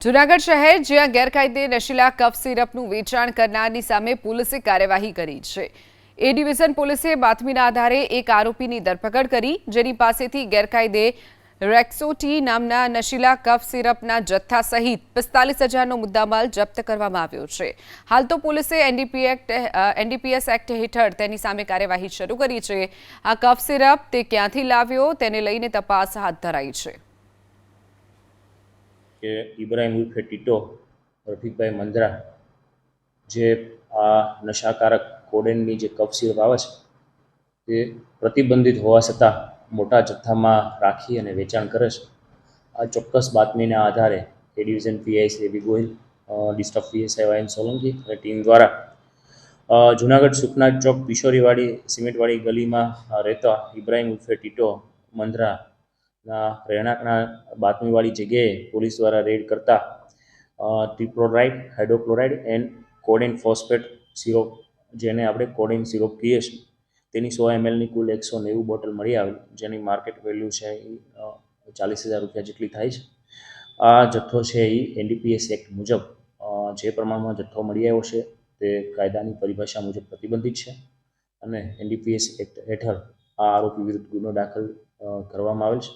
જૂનાગઢ શહેર જ્યાં ગેરકાયદે નશીલા કફ સિરપનું વેચાણ કરનારની સામે પોલીસે કાર્યવાહી કરી છે। એ ડિવિઝન પોલીસે બાતમીના આધારે એક આરોપીની ધરપકડ કરી, જેની પાસેથી ગેરકાયદે રેક્સોટી નામના નશીલા કફ સિરપના જથ્થા સહિત 45,000નો મુદ્દામાલ જપ્ત કરવામાં આવ્યો છે। હાલ તો પોલીસે એનડીપીએસ એક્ટ હેઠળ તેની સામે કાર્યવાહી શરૂ કરી છે। આ કફ સિરપ તે ક્યાંથી લાવ્યો તેને લઈને તપાસ હાથ ધરાઈ છે। કે ઇબ્રાહિમ ઉર્ફે ટીટો રફીકભાઈ મંદરા જે આ નશાકારક કોડેનની જે કફ સિરપ આવે છે તે પ્રતિબંધિત હોવા છતાં મોટા જથ્થામાં રાખી અને વેચાણ કરે છે। આ ચોક્કસ બાતમીના આધારે A division PI Shri A B Gohil, district PSI Y N Solanki અને ટીમ દ્વારા જૂનાગઢ સુખનાથ ચોક કિશોરીવાડી સિમેન્ટવાડી ગલીમાં રહેતા ઇબ્રાહિમ ઉર્ફે ટીટો મંદરા રહેણાંકના બાતમીવાળી જગ્યાએ પોલીસ દ્વારા રેડ કરતા ટ્રિપ્લોરાઇડ, હાઇડ્રોક્લોરાઇડ એન્ડ કોડેન ફોસ્ફેટ સિરોપ, જેને આપણે કોડેન સિરોપ કહીએ છીએ, તેની 100 mlની કુલ 190 બોટલ મળી આવેલ, જેની માર્કેટ વેલ્યુ છે એ 40,000 રૂપિયા જેટલી થાય છે। આ જથ્થો છે એ એનડીપીએસ એક્ટ મુજબ જે પ્રમાણમાં જથ્થો મળી આવ્યો છે તે કાયદાની પરિભાષા મુજબ પ્રતિબંધિત છે અને એનડીપીએસ એક્ટ હેઠળ આ આરોપી વિરુદ્ધ ગુનો દાખલ કરવામાં આવેલ છે।